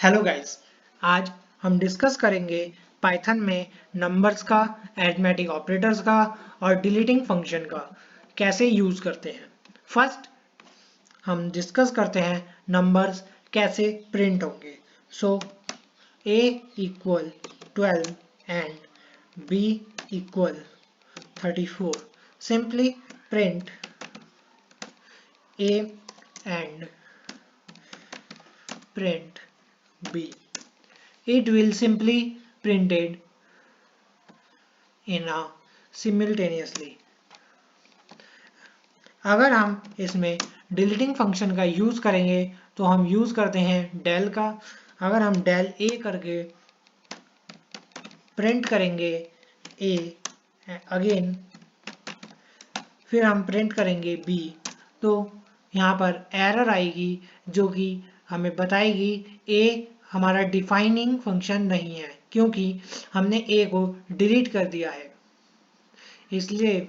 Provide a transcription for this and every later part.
Hello guys. आज हम discuss करेंगे पाइथन में नंबर्स का, अरिथमेटिक ऑपरेटर्स का और डिलीटिंग फंक्शन का कैसे यूज करते हैं। फर्स्ट हम डिस्कस करते हैं नंबर्स कैसे प्रिंट होंगे। सो a equal 12 and b equal 34। Simply print a and print b. It will simply printed in a simultaneously. अगर हम इसमें डिलीटिंग फंक्शन का यूज करेंगे तो हम यूज करते हैं del का। अगर हम del a करके प्रिंट करेंगे a अगेन, फिर हम प्रिंट करेंगे b, तो यहाँ पर एरर आएगी जो कि हमें बताएगी a हमारा डिफाइनिंग फंक्शन नहीं है क्योंकि हमने a को डिलीट कर दिया है इसलिए।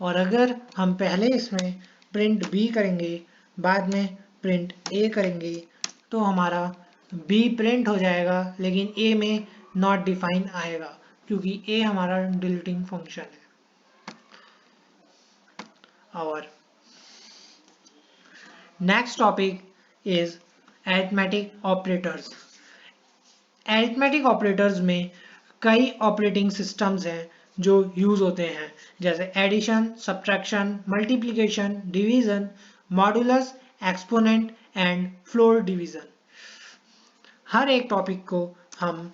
और अगर हम पहले इसमें प्रिंट b करेंगे बाद में प्रिंट a करेंगे तो हमारा b प्रिंट हो जाएगा लेकिन a में नॉट डिफाइन आएगा क्योंकि a हमारा डिलीटिंग फंक्शन है। और next topic is arithmetic operators. Arithmetic operators में कई ऑपरेटिंग सिस्टम्स हैं जो यूज होते हैं, जैसे addition, subtraction, multiplication, division, modulus, exponent and floor division. हर एक टॉपिक को हम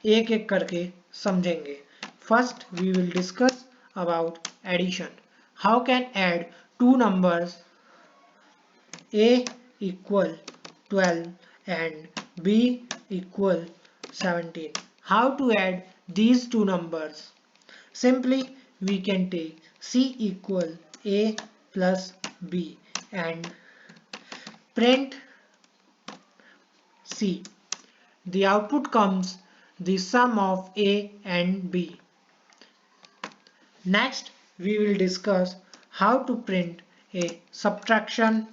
एक एक करके समझेंगे। First we will discuss about addition. How can add two numbers a equal 12 and b equal 17. How to add these two numbers? Simply we can take c equal a plus b and print c. The output comes the sum of a and b. Next we will discuss how to print a subtraction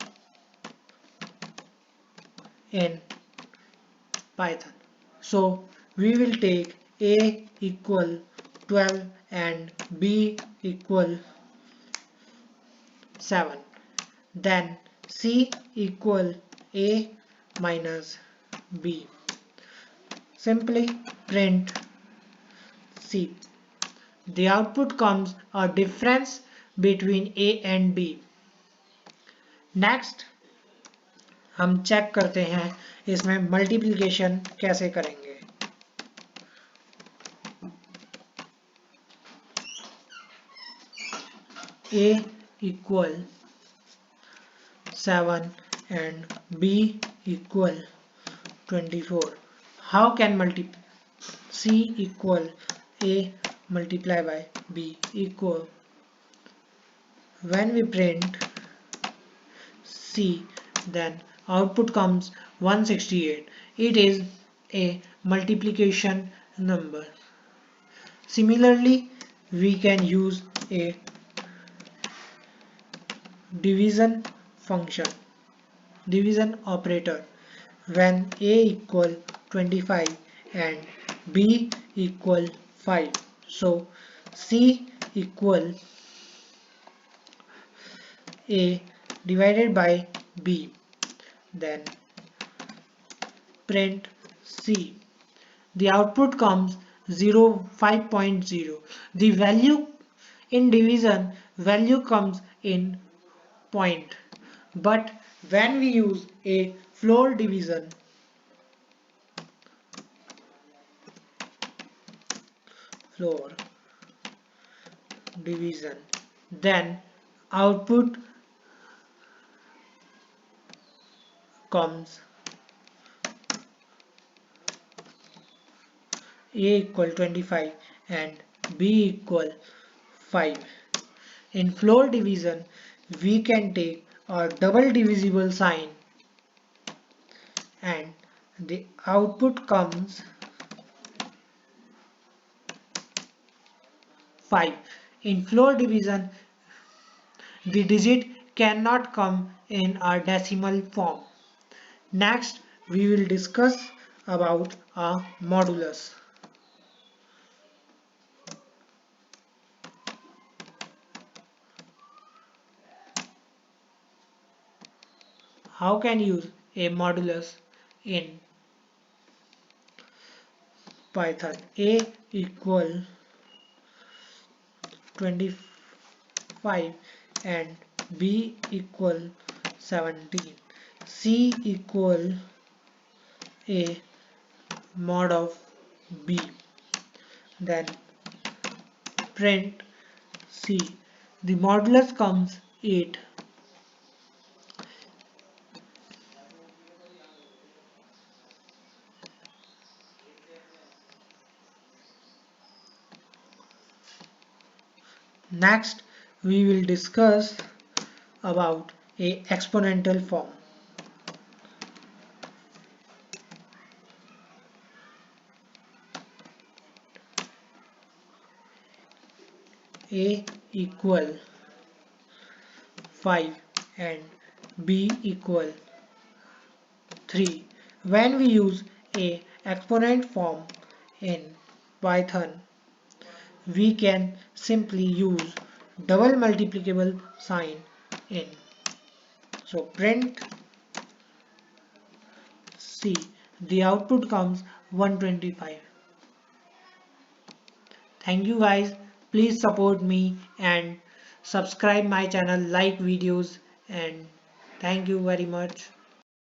in Python. So we will take a equal 12 and b equal 7. Then c equal a minus b. Simply print c. The output comes a difference between a and b. Next हम check करते हैं इसमें multiplication कैसे करेंगे। a equal 7 and b equal 24. How can c equal a multiply by b equal, when we print c then output comes 168. It is a multiplication number. Similarly, we can use a division function, division operator, when a equal 25 and b equal 5. So c equal a divided by b, then print c. The output comes 0, 5.0. The value in division value comes in point, but when we use a floor division, then output comes a equal 25 and b equal 5. In floor division we can take a double divisible sign and the output comes 5. In floor division the digit cannot come in a decimal form. Next we will discuss about a modulus. How can you use a modulus in Python? A equal 25 and B equal 17. C equal a mod of B. Then print C. The modulus comes 8. Next, we will discuss about a exponential form. A equal 5 and B equal 3. When we use a exponent form in Python, we can simply use double multiplicable sign in. So print C. The output comes 125. Thank you guys. Please support me and subscribe my channel, like videos, and thank you very much.